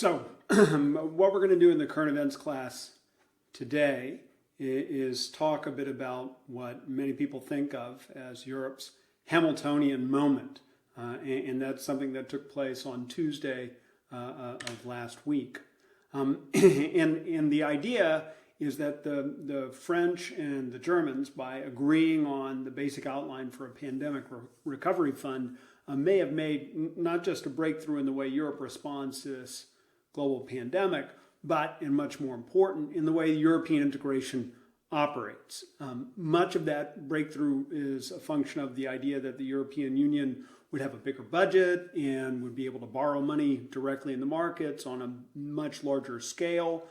So what we're going to do in the current events class today is talk a bit about what many people think of as Europe's Hamiltonian moment. And that's something that took place on Tuesday of last week. And the idea is that the French and the Germans, by agreeing on the basic outline for a pandemic recovery fund, may have made not just a breakthrough in the way Europe responds to this global pandemic, but, and much more important, in the way European integration operates. Much of that breakthrough is a function of the idea that the European Union would have a bigger budget and would be able to borrow money directly in the markets on a much larger scale.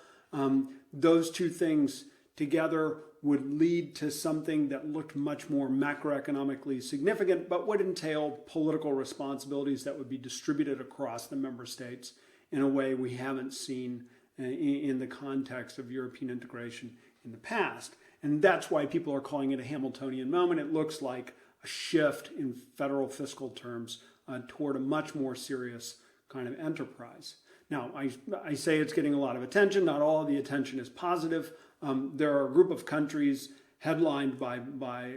Those two things together would lead to something that looked much more macroeconomically significant, but would entail political responsibilities that would be distributed across the member states in a way we haven't seen in the context of European integration in the past. And that's why people are calling it a Hamiltonian moment. It looks like a shift in federal fiscal terms toward a much more serious kind of enterprise. Now, I say it's getting a lot of attention. Not all of the attention is positive. There are a group of countries headlined by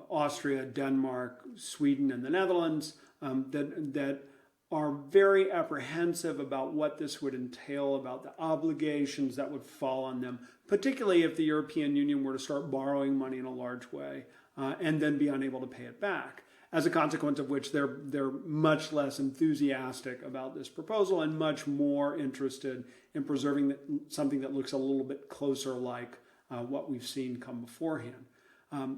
Austria, Denmark, Sweden, and the Netherlands that are very apprehensive about what this would entail, about the obligations that would fall on them, particularly if the European Union were to start borrowing money in a large way and then be unable to pay it back. As a consequence of which they're much less enthusiastic about this proposal and much more interested in preserving something that looks a little bit closer like what we've seen come beforehand.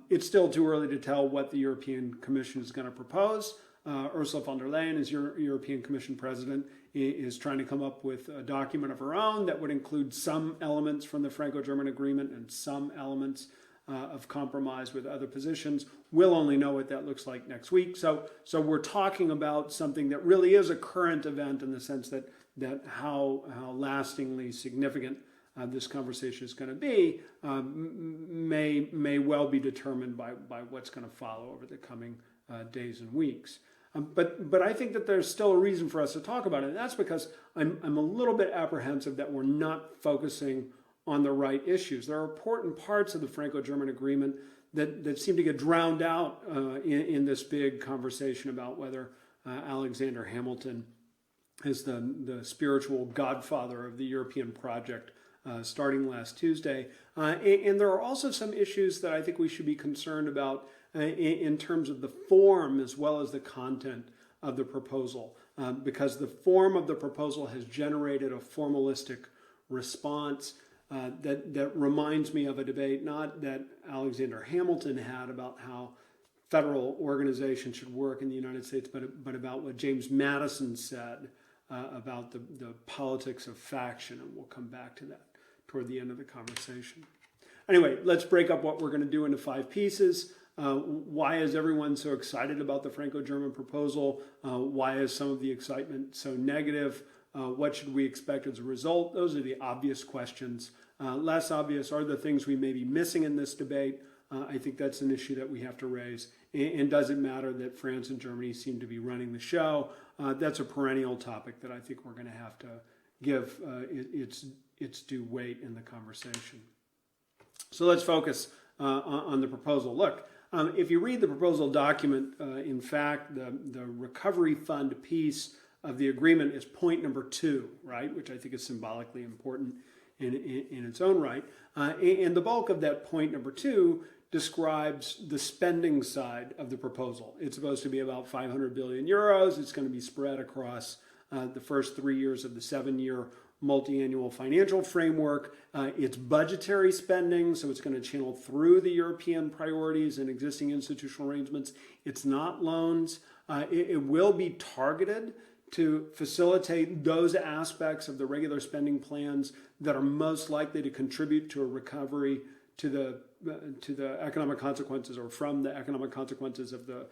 It's still too early to tell what the European Commission is going to propose. Ursula von der Leyen, as European Commission President, is trying to come up with a document of her own that would include some elements from the Franco-German agreement and some elements of compromise with other positions. We'll only know what that looks like next week. So we're talking about something that really is a current event in the sense that how lastingly significant this conversation is going to be may well be determined by what's going to follow over the coming days and weeks. But I think that there's still a reason for us to talk about it, and that's because I'm a little bit apprehensive that we're not focusing on the right issues. There are important parts of the Franco-German agreement that seem to get drowned out in this big conversation about whether Alexander Hamilton is the spiritual godfather of the European project starting last Tuesday. And there are also some issues that I think we should be concerned about in terms of the form as well as the content of the proposal, because the form of the proposal has generated a formalistic response that reminds me of a debate not that Alexander Hamilton had about how federal organization should work in the United States, but about what James Madison said about the politics of faction, and we'll come back to that toward the end of the conversation. Anyway, let's break up what we're going to do into 5 pieces. Why is everyone so excited about the Franco-German proposal? Why is some of the excitement so negative? What should we expect as a result? Those are the obvious questions. Less obvious are the things we may be missing in this debate. I think that's an issue that we have to raise. And does it matter that France and Germany seem to be running the show? That's a perennial topic that I think we're going to have to give its due weight in the conversation. So let's focus on the proposal. Look, if you read the proposal document, in fact, the recovery fund piece of the agreement is point number 2, right, which I think is symbolically important in its own right. And the bulk of that point number 2 describes the spending side of the proposal. It's supposed to be about 500 billion euros. It's going to be spread across the first 3 years of the 7-year multi-annual financial framework. It's budgetary spending, so it's going to channel through the European priorities and existing institutional arrangements. It's not loans. It will be targeted to facilitate those aspects of the regular spending plans that are most likely to contribute to a recovery to the economic consequences, or from the economic consequences of the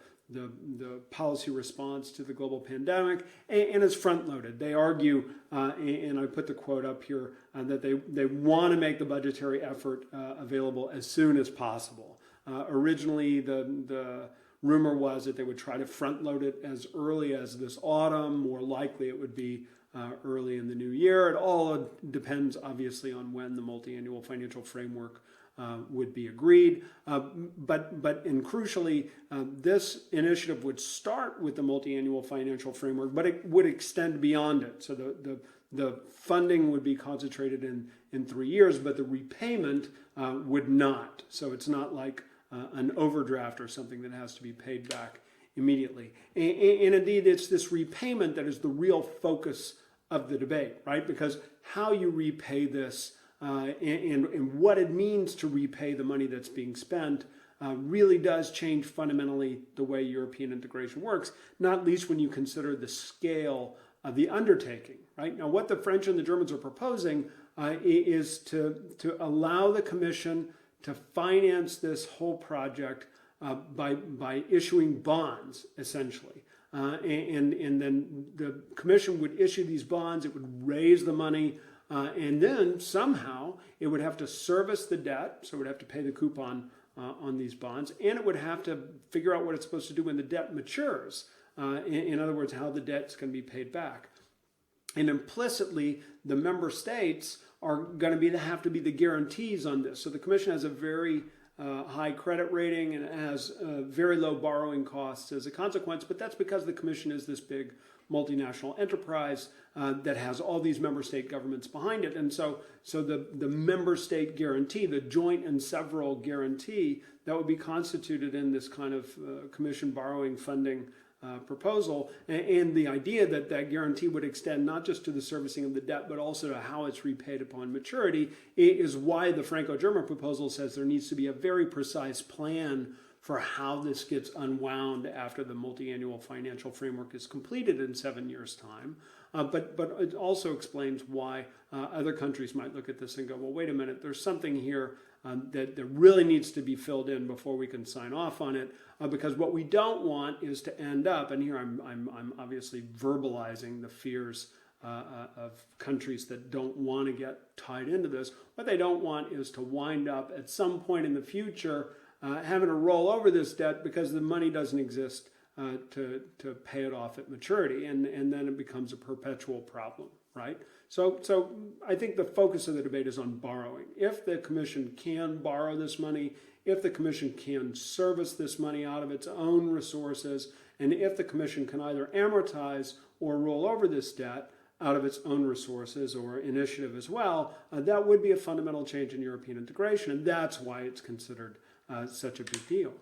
policy response to the global pandemic, and it's front-loaded. They argue, and I put the quote up here, that they want to make the budgetary effort available as soon as possible. Originally, the rumor was that they would try to front load it as early as this autumn. More likely it would be early in the new year. It all depends, obviously, on when the multi-annual financial framework would be agreed. And crucially, this initiative would start with the multi-annual financial framework, but it would extend beyond it. So the funding would be concentrated in 3 years, but the repayment would not. So it's not like an overdraft or something that has to be paid back immediately. And indeed, it's this repayment that is the real focus of the debate, right? Because how you repay this and what it means to repay the money that's being spent really does change fundamentally the way European integration works, not least when you consider the scale of the undertaking, right? Now, what the French and the Germans are proposing is to allow the Commission to finance this whole project by issuing bonds, essentially. And then the Commission would issue these bonds, it would raise the money, and then somehow it would have to service the debt, so it would have to pay the coupon on these bonds, and it would have to figure out what it's supposed to do when the debt matures. In other words, how the debt's going to be paid back. And implicitly, the member states are going to have to be the guarantees on this. So the Commission has a very high credit rating and it has very low borrowing costs as a consequence, but that's because the Commission is this big multinational enterprise that has all these member state governments behind it. And so the member state guarantee, the joint and several guarantee that would be constituted in this kind of Commission borrowing funding proposal, and the idea that that guarantee would extend not just to the servicing of the debt, but also to how it's repaid upon maturity, is why the Franco-German proposal says there needs to be a very precise plan for how this gets unwound after the multi-annual financial framework is completed in 7 years' time. But it also explains why other countries might look at this and go, well, wait a minute, there's something here that really needs to be filled in before we can sign off on it. Because what we don't want is to end up, and here I'm obviously verbalizing the fears of countries that don't want to get tied into this. What they don't want is to wind up at some point in the future having to roll over this debt because the money doesn't exist to pay it off at maturity, and then it becomes a perpetual problem, right? So I think the focus of the debate is on borrowing. If the Commission can borrow this money, if the Commission can service this money out of its own resources, and if the Commission can either amortize or roll over this debt out of its own resources or initiative as well, that would be a fundamental change in European integration, and that's why it's considered such a big deal.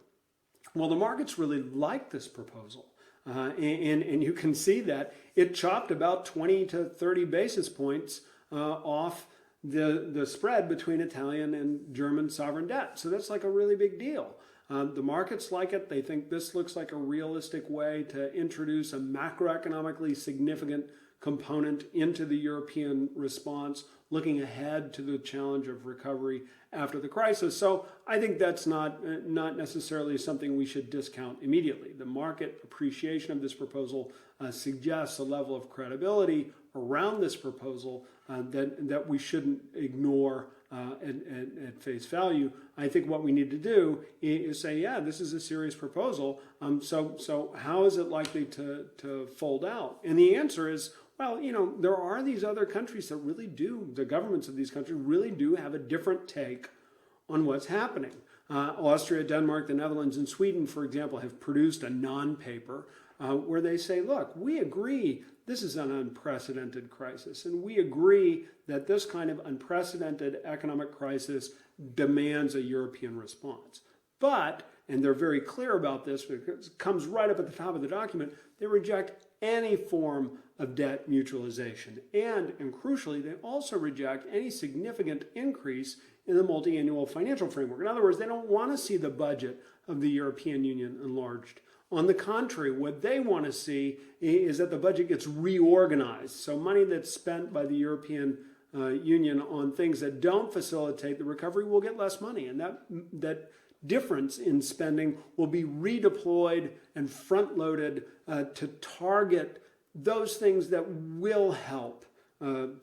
Well, the markets really like this proposal, and you can see that it chopped about 20 to 30 basis points off the spread between Italian and German sovereign debt. So that's like a really big deal. The markets like it. They think this looks like a realistic way to introduce a macroeconomically significant component into the European response, looking ahead to the challenge of recovery after the crisis. So I think that's not necessarily something we should discount immediately. The market appreciation of this proposal suggests a level of credibility around this proposal that we shouldn't ignore at face value. I think what we need to do is say, yeah, this is a serious proposal. So how is it likely to fold out? And the answer is, well, there are these other countries that really do, the governments of these countries really do have a different take on what's happening. Austria, Denmark, the Netherlands, and Sweden, for example, have produced a non-paper where they say, look, we agree this is an unprecedented crisis, and we agree that this kind of unprecedented economic crisis demands a European response. But, and they're very clear about this because it comes right up at the top of the document, they reject any form of debt mutualization. And crucially, they also reject any significant increase in the multi-annual financial framework. In other words, they don't want to see the budget of the European Union enlarged. On the contrary, what they want to see is that the budget gets reorganized. So money that's spent by the European Union on things that don't facilitate the recovery will get less money. And that difference in spending will be redeployed and front-loaded to target those things that will help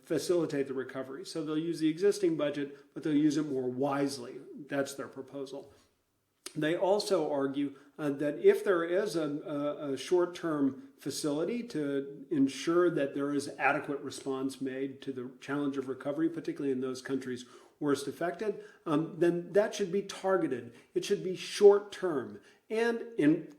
facilitate the recovery. So they'll use the existing budget, but they'll use it more wisely. That's their proposal. They also argue that if there is a short-term facility to ensure that there is adequate response made to the challenge of recovery, particularly in those countries worst affected, then that should be targeted. It should be short-term. And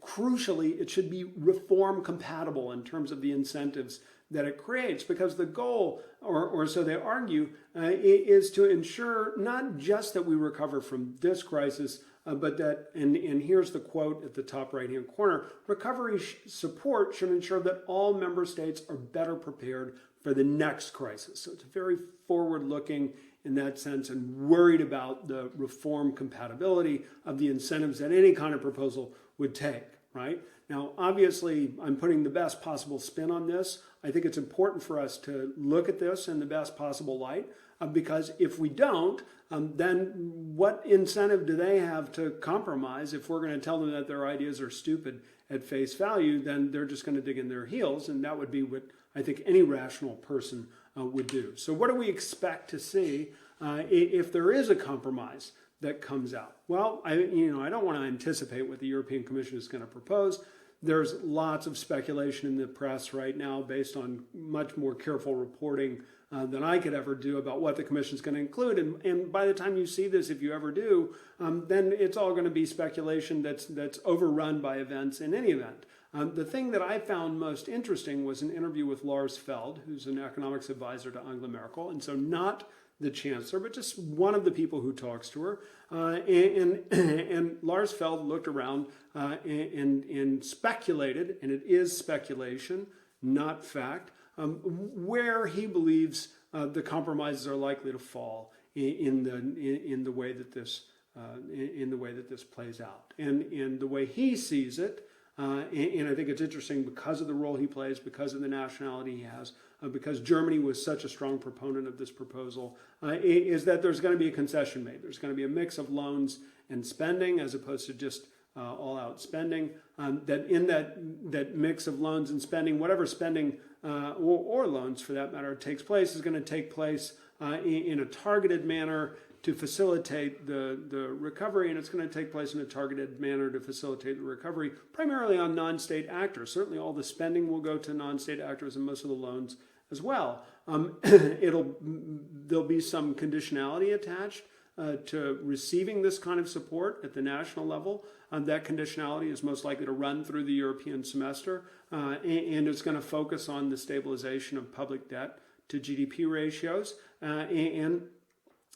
crucially, it should be reform compatible in terms of the incentives that it creates, because the goal, or so they argue, is to ensure not just that we recover from this crisis, but that, and here's the quote at the top right-hand corner, recovery support should ensure that all member states are better prepared for the next crisis. So it's very forward-looking in that sense and worried about the reform compatibility of the incentives that any kind of proposal would take, right? Now, obviously, I'm putting the best possible spin on this. I think it's important for us to look at this in the best possible light, because if we don't, then what incentive do they have to compromise? If we're going to tell them that their ideas are stupid at face value, then they're just going to dig in their heels, and that would be what I think any rational person would do. So what do we expect to see if there is a compromise that comes out? Well, I don't want to anticipate what the European Commission is going to propose. There's lots of speculation in the press right now based on much more careful reporting than I could ever do about what the Commission is going to include. And by the time you see this, if you ever do, then it's all going to be speculation that's overrun by events in any event. The thing that I found most interesting was an interview with Lars Feld, who's an economics advisor to Angela Merkel, and so not the chancellor, but just one of the people who talks to her. And Lars Feld looked around and speculated, and it is speculation, not fact, where he believes the compromises are likely to fall in the way that this plays out, and the way he sees it. And I think it's interesting because of the role he plays, because of the nationality he has, because Germany was such a strong proponent of this proposal, is that there's going to be a concession made. There's going to be a mix of loans and spending as opposed to just all-out spending. That in that mix of loans and spending, whatever spending or loans for that matter takes place, is going to take place in a targeted manner to facilitate the recovery, and it's going to take place in a targeted manner to facilitate the recovery, primarily on non-state actors. Certainly all the spending will go to non-state actors and most of the loans as well. There'll be some conditionality attached to receiving this kind of support at the national level. That conditionality is most likely to run through the European semester, and it's going to focus on the stabilization of public debt to GDP ratios, and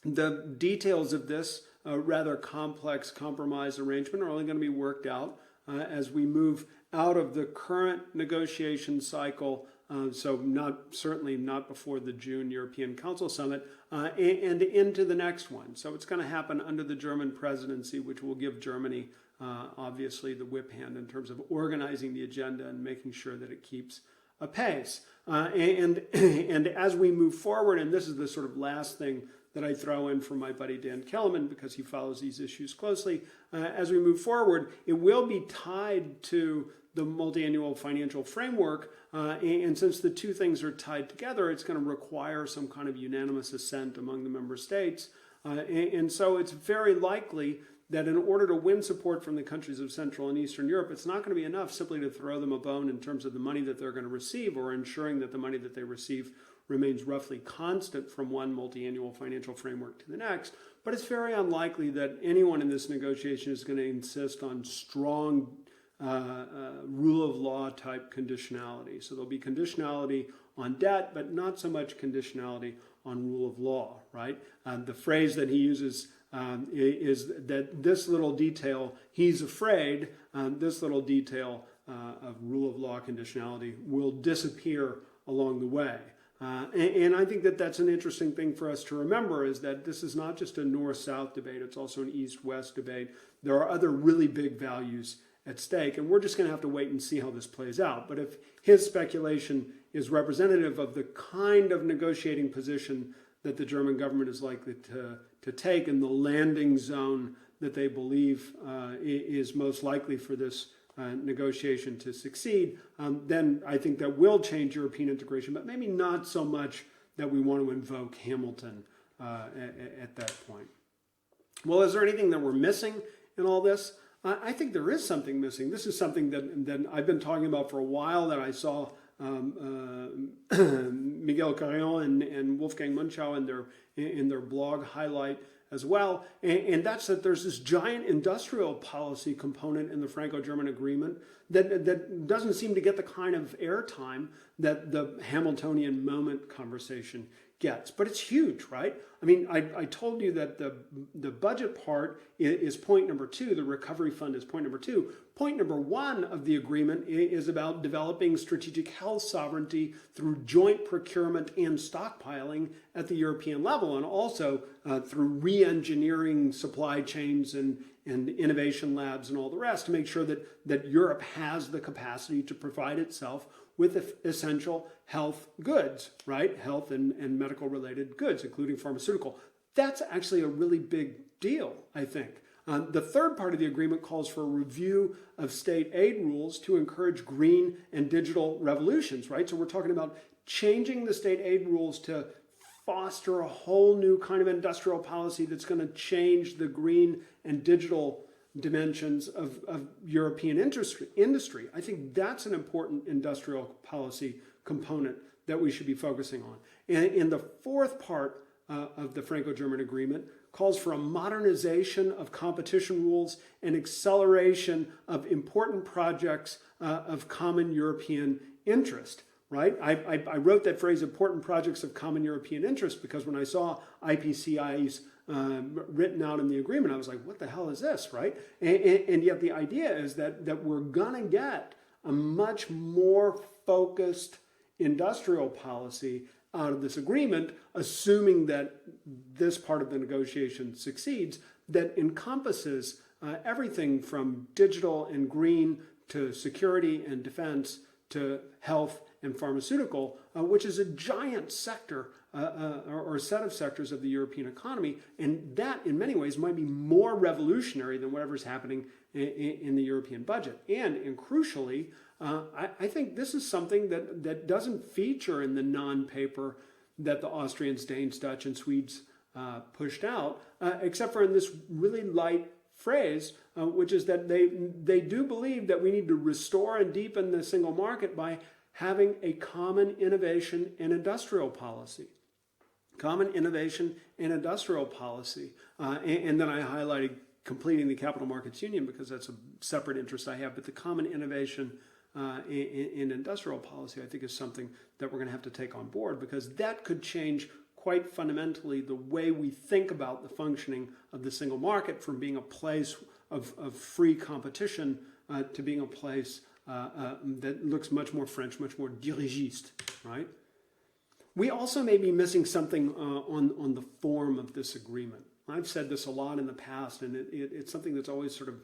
the details of this rather complex compromise arrangement are only going to be worked out as we move out of the current negotiation cycle, so certainly not before the June European Council Summit, and into the next one. So it's going to happen under the German presidency, which will give Germany obviously the whip hand in terms of organizing the agenda and making sure that it keeps apace. And as we move forward, and this is the sort of last thing that I throw in for my buddy Dan Kellerman because he follows these issues closely. As we move forward, it will be tied to the multi-annual financial framework, and since the two things are tied together, it's going to require some kind of unanimous assent among the member states. And so it's very likely that in order to win support from the countries of Central and Eastern Europe, it's not going to be enough simply to throw them a bone in terms of the money that they're going to receive or ensuring that the money that they receive remains roughly constant from one multi-annual financial framework to the next. But it's very unlikely that anyone in this negotiation is going to insist on strong rule of law type conditionality. So there'll be conditionality on debt, but not so much conditionality on rule of law, right? The phrase that he uses is that this little detail, he's afraid, this little detail of rule of law conditionality will disappear along the way. And I think that that's an interesting thing for us to remember, is that this is not just a north-south debate, it's also an east-west debate. There are other really big values at stake, and we're just going to have to wait and see how this plays out. But if his speculation is representative of the kind of negotiating position that the German government is likely to take in the landing zone that they believe is most likely for this negotiation to succeed, then I think that will change European integration, but maybe not so much that we want to invoke Hamilton at that point. Well, is there anything that we're missing in all this? I think there is something missing. This is something that I've been talking about for a while, that I saw Miguel Carrion and Wolfgang Munchau in their blog highlight as well, and that's that there's this giant industrial policy component in the Franco-German agreement that doesn't seem to get the kind of airtime that the Hamiltonian moment conversation gets. But it's huge, right? I mean, I told you that the budget part is point number 2, the recovery fund is point number 2. Point number 1 of the agreement is about developing strategic health sovereignty through joint procurement and stockpiling at the European level, and also through re-engineering supply chains and innovation labs and all the rest, to make sure that Europe has the capacity to provide itself with essential health goods, right? Health and medical related goods, including pharmaceutical. That's actually a really big deal, I think. The third part of the agreement calls for a review of state aid rules to encourage green and digital revolutions, right? So we're talking about changing the state aid rules to foster a whole new kind of industrial policy that's going to change the green and digital dimensions of European industry. I think that's an important industrial policy component that we should be focusing on. And the fourth part of the Franco-German agreement calls for a modernization of competition rules and acceleration of important projects of common European interest. Right? I wrote that phrase, important projects of common European interest, because when I saw IPCIs written out in the agreement, I was like, what the hell is this, right? And yet the idea is that we're going to get a much more focused industrial policy out of this agreement, assuming that this part of the negotiation succeeds, that encompasses everything from digital and green to security and defense to health and pharmaceutical, which is a giant sector or a set of sectors of the European economy, and that in many ways might be more revolutionary than whatever's happening in the European budget. And crucially, I think this is something that doesn't feature in the non-paper that the Austrians, Danes, Dutch, and Swedes pushed out, except for in this really light phrase, which is that they do believe that we need to restore and deepen the single market by having a common innovation and industrial policy. Common innovation and industrial policy. And then I highlighted completing the capital markets union, because that's a separate interest I have. But the common innovation in industrial policy, I think, is something that we're going to have to take on board, because that could change quite fundamentally the way we think about the functioning of the single market, from being a place of free competition to being a place that looks much more French, much more dirigiste, right? We also may be missing something on the form of this agreement. I've said this a lot in the past, and it's something that's always sort of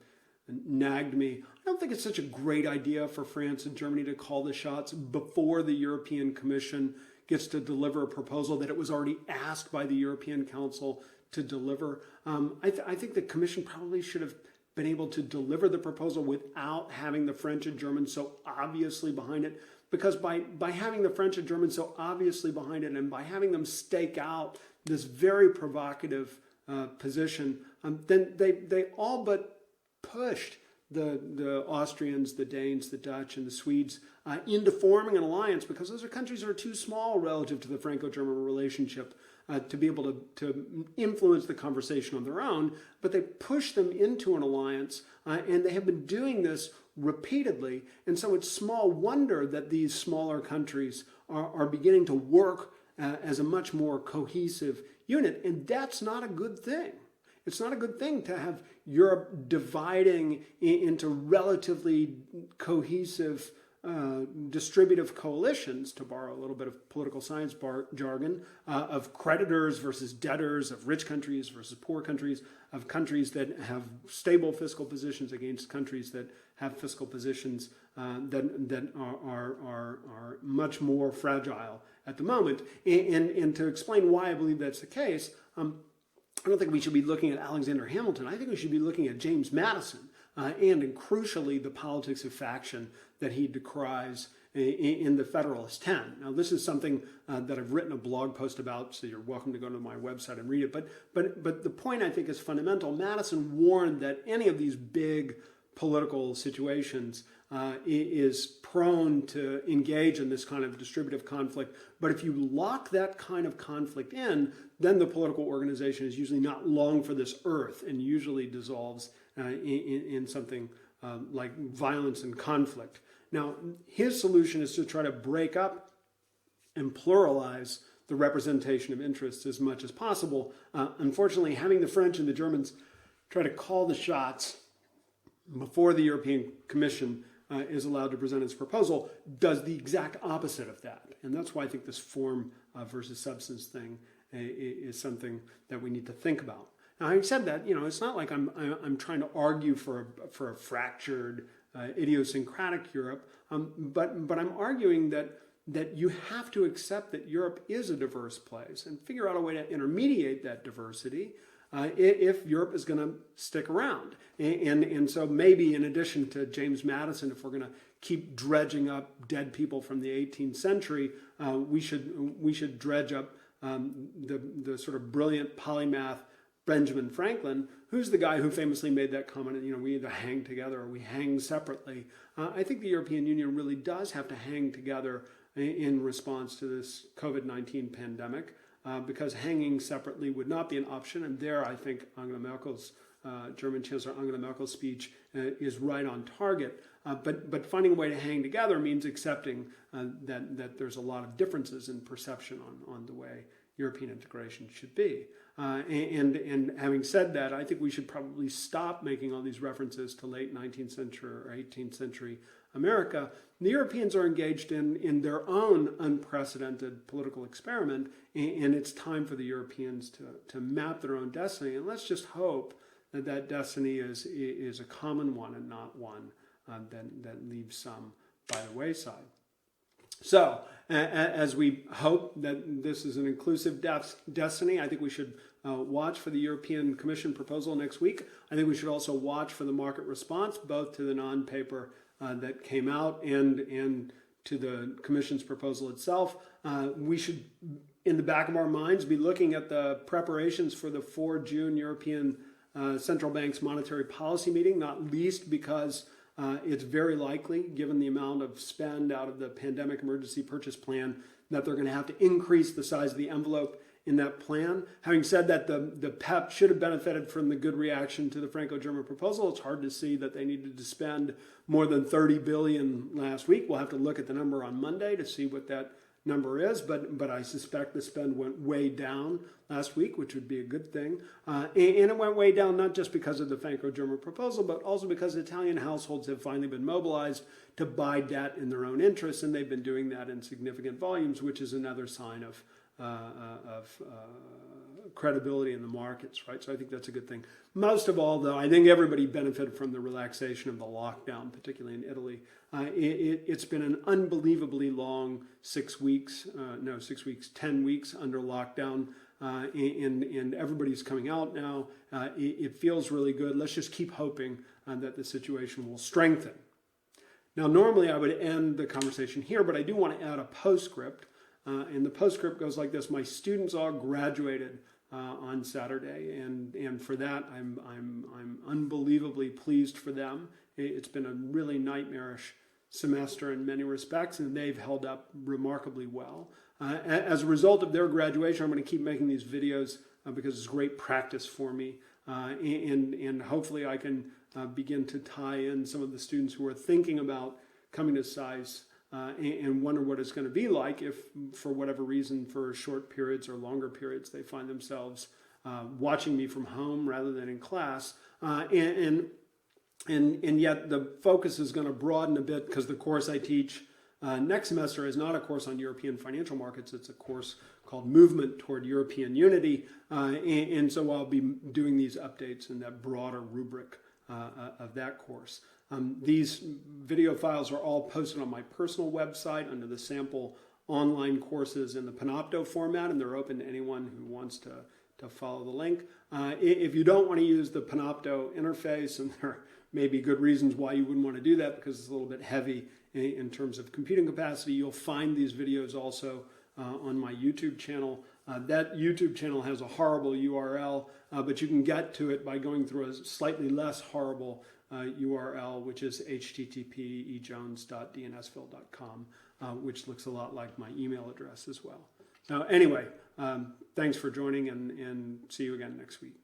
nagged me. I don't think it's such a great idea for France and Germany to call the shots before the European Commission gets to deliver a proposal that it was already asked by the European Council to deliver. I think the Commission probably should have been able to deliver the proposal without having the French and Germans so obviously behind it, because by having the French and Germans so obviously behind it, and by having them stake out this very provocative position, then they all but pushed the Austrians, the Danes, the Dutch, and the Swedes into forming an alliance, because those are countries that are too small relative to the Franco-German relationship to be able to influence the conversation on their own, but they push them into an alliance, and they have been doing this repeatedly. And so it's small wonder that these smaller countries are beginning to work as a much more cohesive unit, and that's not a good thing. It's not a good thing to have Europe dividing into relatively cohesive distributive coalitions, to borrow a little bit of political science jargon, of creditors versus debtors, of rich countries versus poor countries, of countries that have stable fiscal positions against countries that have fiscal positions that are much more fragile at the moment. And to explain why I believe that's the case, I don't think we should be looking at Alexander Hamilton. I think we should be looking at James Madison, and crucially, the politics of faction that he decries in the Federalist 10. Now, this is something that I've written a blog post about, so you're welcome to go to my website and read it. But the point, I think, is fundamental. Madison warned that any of these big political situations is prone to engage in this kind of distributive conflict. But if you lock that kind of conflict in, then the political organization is usually not long for this earth and usually dissolves in something like violence and conflict. Now, his solution is to try to break up and pluralize the representation of interests as much as possible. Unfortunately, having the French and the Germans try to call the shots before the European Commission is allowed to present its proposal does the exact opposite of that. And that's why I think this form versus substance thing is something that we need to think about. Now, having said that, it's not like I'm trying to argue for a fractured, idiosyncratic Europe, but I'm arguing that you have to accept that Europe is a diverse place and figure out a way to intermediate that diversity if Europe is going to stick around. And so maybe in addition to James Madison, if we're going to keep dredging up dead people from the 18th century, we should dredge up the sort of brilliant polymath Benjamin Franklin, who's the guy who famously made that comment, we either hang together or we hang separately. I think the European Union really does have to hang together in response to this COVID-19 pandemic, because hanging separately would not be an option. And there, I think Angela Merkel's, German Chancellor Angela Merkel's speech is right on target. But finding a way to hang together means accepting that there's a lot of differences in perception on the way European integration should be. And having said that, I think we should probably stop making all these references to late 19th century or 18th century America. The Europeans are engaged in their own unprecedented political experiment, and it's time for the Europeans to map their own destiny. And let's just hope that destiny is a common one and not one that leaves some by the wayside. So, as we hope that this is an inclusive destiny, I think we should watch for the European Commission proposal next week. I think we should also watch for the market response, both to the non-paper that came out and to the Commission's proposal itself. We should, in the back of our minds, be looking at the preparations for the 4 June European Central Bank's monetary policy meeting, not least because it's very likely, given the amount of spend out of the pandemic emergency purchase plan, that they're going to have to increase the size of the envelope in that plan. Having said that, the PEP should have benefited from the good reaction to the Franco-German proposal. It's hard to see that they needed to spend more than $30 billion last week. We'll have to look at the number on Monday to see what that number is, but I suspect the spend went way down last week, which would be a good thing. And it went way down not just because of the Franco-German proposal, but also because Italian households have finally been mobilized to buy debt in their own interests, and they've been doing that in significant volumes, which is another sign of credibility in the markets, right? So I think that's a good thing. Most of all, though, I think everybody benefited from the relaxation of the lockdown, particularly in Italy. It's been an unbelievably long 10 weeks under lockdown, and everybody's coming out now. It feels really good. Let's just keep hoping that the situation will strengthen. Now, normally I would end the conversation here, but I do want to add a postscript. And the postscript goes like this: my students all graduated on Saturday, and for that I'm unbelievably pleased for them. It's been a really nightmarish semester in many respects, and they've held up remarkably well. As a result of their graduation, I'm going to keep making these videos because it's great practice for me, and hopefully I can begin to tie in some of the students who are thinking about coming to SAIS and wonder what it's going to be like if, for whatever reason, for short periods or longer periods, they find themselves watching me from home rather than in class. And yet the focus is going to broaden a bit because the course I teach next semester is not a course on European financial markets. It's a course called Movement Toward European Unity. And so I'll be doing these updates in that broader rubric of that course. These video files are all posted on my personal website under the sample online courses in the Panopto format, and they're open to anyone who wants to follow the link. If you don't want to use the Panopto interface, and there may be good reasons why you wouldn't want to do that because it's a little bit heavy in terms of computing capacity. You'll find these videos also on my YouTube channel. That YouTube channel has a horrible URL, but you can get to it by going through a slightly less horrible URL, which is http://ejones.dnsville.com, which looks a lot like my email address as well. Anyway, thanks for joining, and see you again next week.